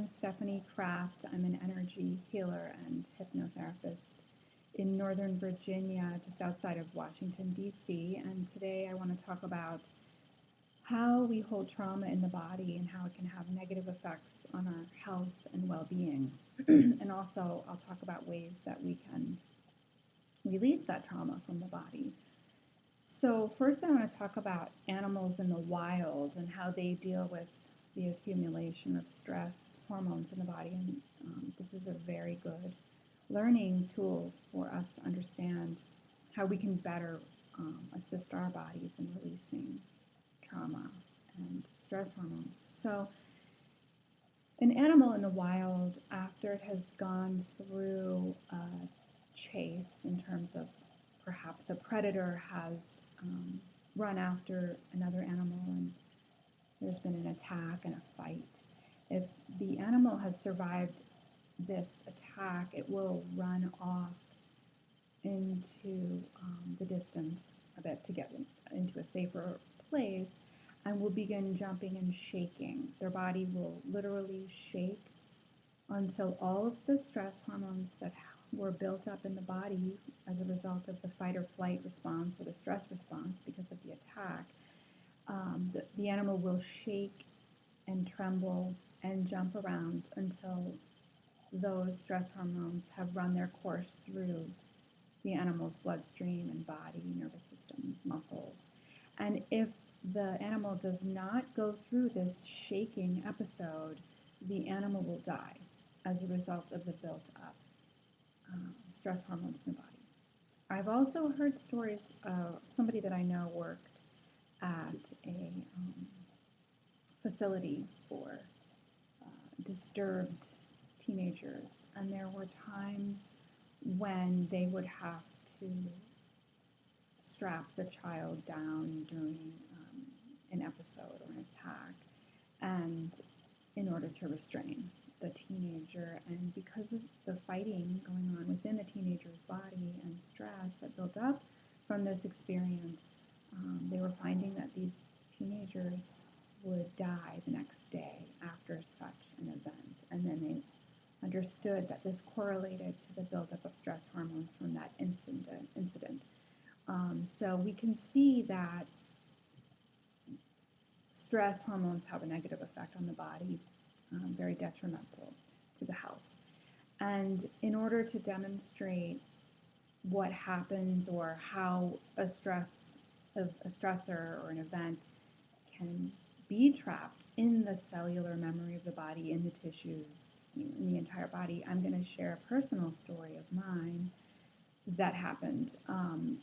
is Stephanie Kraft. I'm an energy healer and hypnotherapist in Northern Virginia, just outside of Washington, D.C. And today I want to talk about how we hold trauma in the body and how it can have negative effects on our health and well-being. And also I'll talk about ways that we can release that trauma from the body. So first I want to talk about animals in the wild and how they deal with the accumulation of stress hormones in the body. And this is a very good learning tool for us to understand how we can better assist our bodies in releasing trauma and stress hormones. So an animal in the wild, after it has gone through a chase in terms of perhaps a predator has run after another animal and there's been an attack and a fight. If the animal has survived this attack, it will run off into the distance a bit to get into a safer place and will begin jumping and shaking. Their body will literally shake until all of the stress hormones that were built up in the body as a result of the fight or flight response or the stress response because of the attack, the animal will shake and tremble and jump around until those stress hormones have run their course through the animal's bloodstream and body, nervous system, muscles. And if the animal does not go through this shaking episode, the animal will die as a result of the built-up stress hormones in the body. I've also heard stories of somebody that I know worked at a facility for disturbed teenagers, and there were times when they would have to strap the child down during an episode or an attack, and in order to restrain the teenager. And because of the fighting going on within the teenager's body and stress that built up from this experience, they were finding that these teenagers would die the next day after such an event. And then they understood that this correlated to the buildup of stress hormones from that incident. So we can see that stress hormones have a negative effect on the body, very detrimental to the health. And in order to demonstrate what happens or how a stressor or an event can be trapped in the cellular memory of the body, in the tissues, in the entire body, I'm going to share a personal story of mine that happened.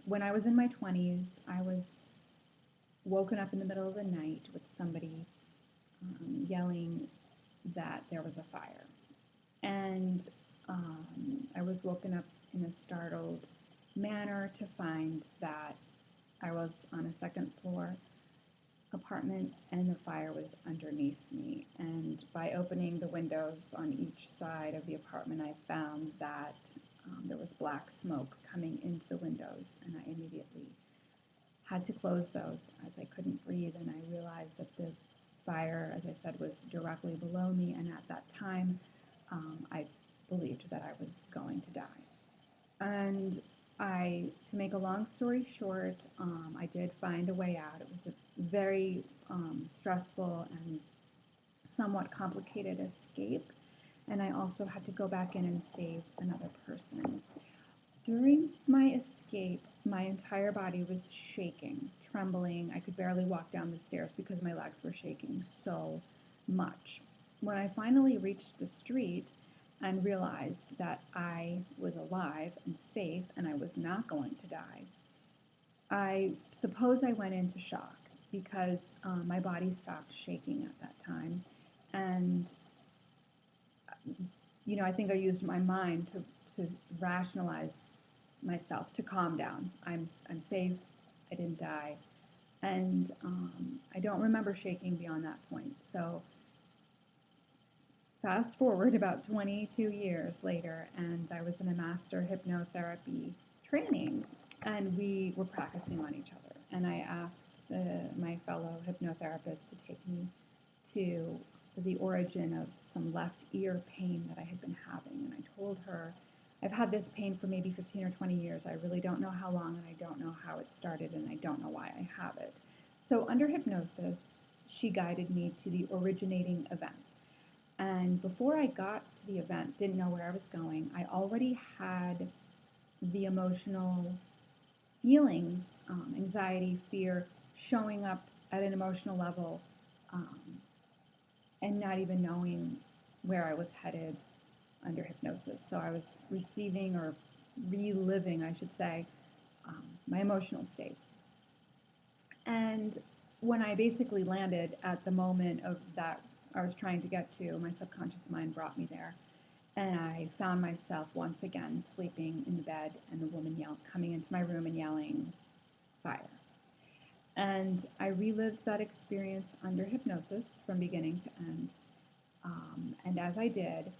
When I was in my 20s, I was woken up in the middle of the night with somebody yelling that there was a fire. And I was woken up in a startled manner to find that I was on a second floor apartment and the fire was underneath me. And by opening the windows on each side of the apartment, I found that there was black smoke coming into the windows, and I immediately had to close those as I couldn't breathe. And I realized that the fire, as I said, was directly below me, and at that time I believed that I was going to die. And to make a long story short, I did find a way out. It was a very stressful and somewhat complicated escape, and I also had to go back in and save another person. During my escape, my entire body was shaking, trembling. I could barely walk down the stairs because my legs were shaking so much. When I finally reached the street and realized that I was alive and safe and I was not going to die, I suppose I went into shock because my body stopped shaking at that time. And, I think I used my mind to rationalize myself, to calm down. I'm safe, I didn't die, and I don't remember shaking beyond that point. So fast forward about 22 years later, and I was in a master hypnotherapy training, and we were practicing on each other. And I asked my fellow hypnotherapist to take me to the origin of some left ear pain that I had been having. And I told her, I've had this pain for maybe 15 or 20 years. I really don't know how long, and I don't know how it started, and I don't know why I have it. So under hypnosis, she guided me to the originating event. And before I got to the event, didn't know where I was going, I already had the emotional feelings, anxiety, fear, showing up at an emotional level, um, and not even knowing where I was headed under hypnosis. So I was receiving, or reliving, I should say, my emotional state. And when I basically landed at the moment of that I was trying to get to, my subconscious mind brought me there. And I found myself once again sleeping in the bed, and the woman coming into my room and yelling, "Fire." And I relived that experience under hypnosis from beginning to end. And as I did,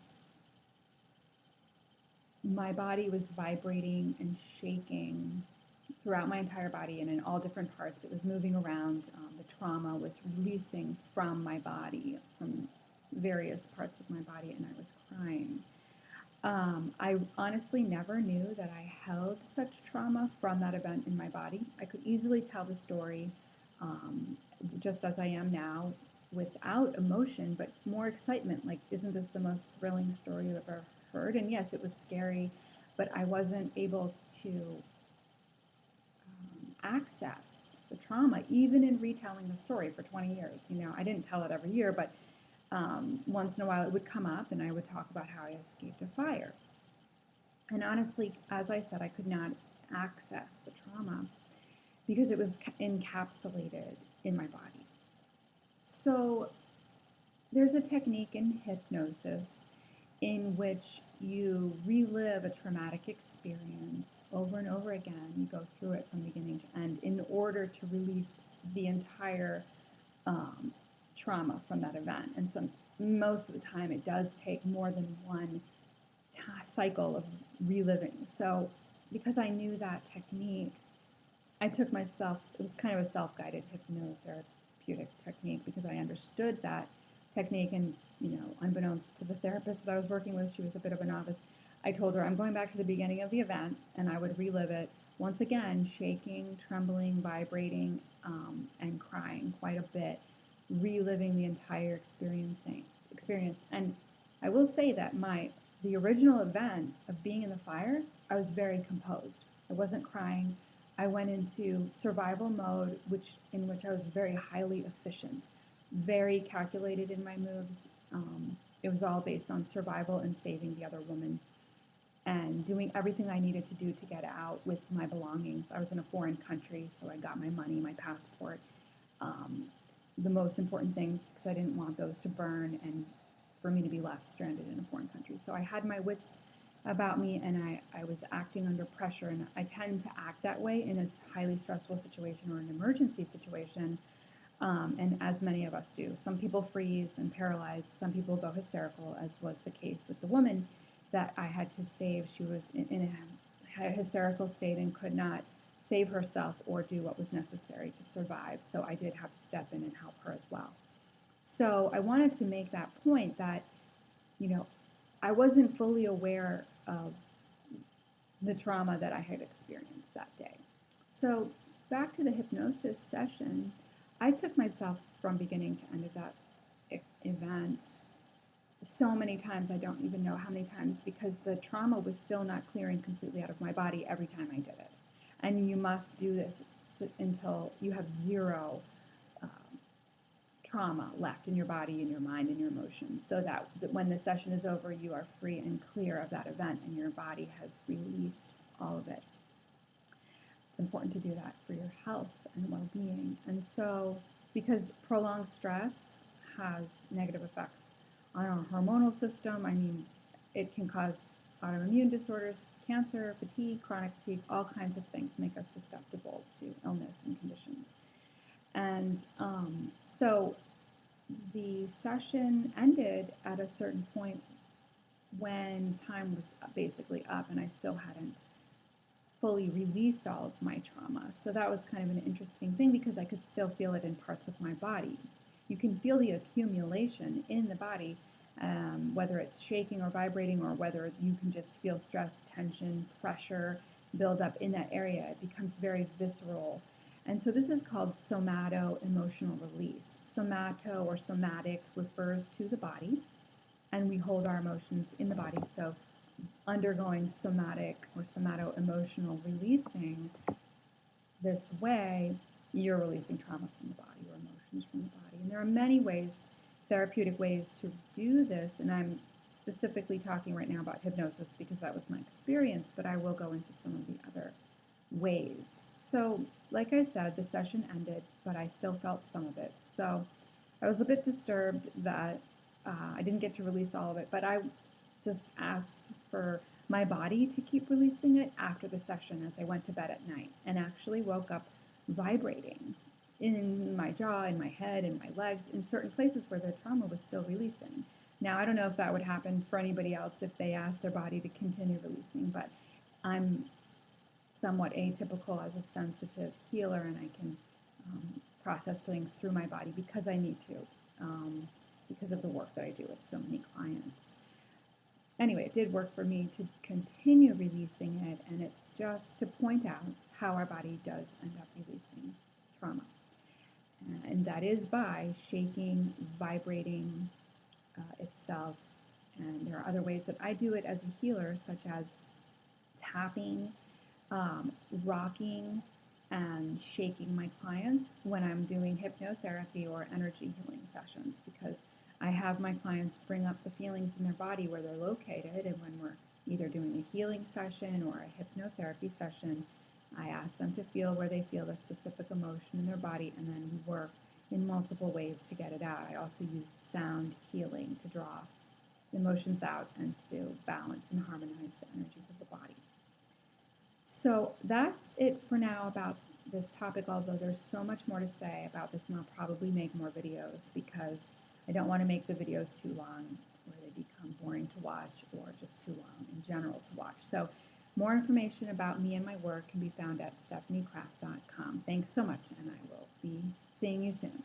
my body was vibrating and shaking throughout my entire body, and in all different parts. It was moving around. The trauma was releasing from my body, from various parts of my body, and I was crying. I honestly never knew that I held such trauma from that event in my body. I could easily tell the story just as I am now, without emotion, but more excitement. Like, isn't this the most thrilling story you've ever heard? And yes, it was scary, but I wasn't able to access the trauma, even in retelling the story for 20 years. I didn't tell it every year, but once in a while it would come up, and I would talk about how I escaped a fire. And honestly, as I said, I could not access the trauma because it was encapsulated in my body. So there's a technique in hypnosis in which you relive a traumatic experience over and over again. You go through it from beginning to end in order to release the entire trauma from that event. And most of the time it does take more than one cycle of reliving. So because I knew that technique, I took myself, it was kind of a self-guided hypnotherapeutic technique, because I understood that technique. And unbeknownst to the therapist that I was working with, she was a bit of a novice, I told her I'm going back to the beginning of the event, and I would relive it once again, shaking, trembling, vibrating, and crying quite a bit, reliving the entire experience. And I will say that the original event of being in the fire, I was very composed. I wasn't crying. I went into survival mode, in which I was very highly efficient, very calculated in my moves. It was all based on survival and saving the other woman, and doing everything I needed to do to get out with my belongings. I was in a foreign country, so I got my money, my passport, the most important things, because I didn't want those to burn and for me to be left stranded in a foreign country. So I had my wits about me, and I was acting under pressure, and I tend to act that way in a highly stressful situation or an emergency situation, and as many of us do. Some people freeze and paralyze, some people go hysterical, as was the case with the woman that I had to save. She was in a hysterical state and could not save herself or do what was necessary to survive, so I did have to step in and help her as well. So I wanted to make that point that, I wasn't fully aware of the trauma that I had experienced that day. So back to the hypnosis session, I took myself from beginning to end of that event so many times, I don't even know how many times, because the trauma was still not clearing completely out of my body every time I did it. And you must do this until you have zero trauma left in your body, in your mind, in your emotions, so that when the session is over, you are free and clear of that event, and your body has released all of it. It's important to do that for your health and well-being. And so, because prolonged stress has negative effects on our hormonal system, it can cause autoimmune disorders, cancer, fatigue, chronic fatigue, all kinds of things make us susceptible to illness and conditions. And so the session ended at a certain point when time was basically up, and I still hadn't fully released all of my trauma. So that was kind of an interesting thing, because I could still feel it in parts of my body. you can feel the accumulation in the body, whether it's shaking or vibrating, or whether you can just feel stress, tension, pressure build up in that area. It becomes very visceral. And so this is called somato-emotional release. Somato or somatic refers to the body, and we hold our emotions in the body. So undergoing somatic or somato-emotional releasing this way, you're releasing trauma from the body or emotions from the body. And there are many ways, therapeutic ways to do this, and I'm specifically talking right now about hypnosis because that was my experience, but I will go into some of the other ways. So, like I said, the session ended, but I still felt some of it. So I was a bit disturbed that I didn't get to release all of it, but I just asked for my body to keep releasing it after the session as I went to bed at night, and actually woke up vibrating in my jaw, in my head, in my legs, in certain places where the trauma was still releasing. Now, I don't know if that would happen for anybody else if they asked their body to continue releasing, but I'm somewhat atypical as a sensitive healer, and I can process things through my body because I need to, because of the work that I do with so many clients. Anyway, it did work for me to continue releasing it, and it's just to point out how our body does end up releasing trauma. And that is by shaking, vibrating itself. And there are other ways that I do it as a healer, such as tapping, rocking, and shaking my clients when I'm doing hypnotherapy or energy healing sessions, because I have my clients bring up the feelings in their body where they're located, and when we're either doing a healing session or a hypnotherapy session, I ask them to feel where they feel the specific emotion in their body, and then we work in multiple ways to get it out. I also use sound healing to draw the emotions out and to balance and harmonize the energies of the body. So that's it for now about this topic, although there's so much more to say about this, and I'll probably make more videos because I don't want to make the videos too long where they become boring to watch or just too long in general to watch. So more information about me and my work can be found at stephaniecraft.com. Thanks so much, and I will be seeing you soon.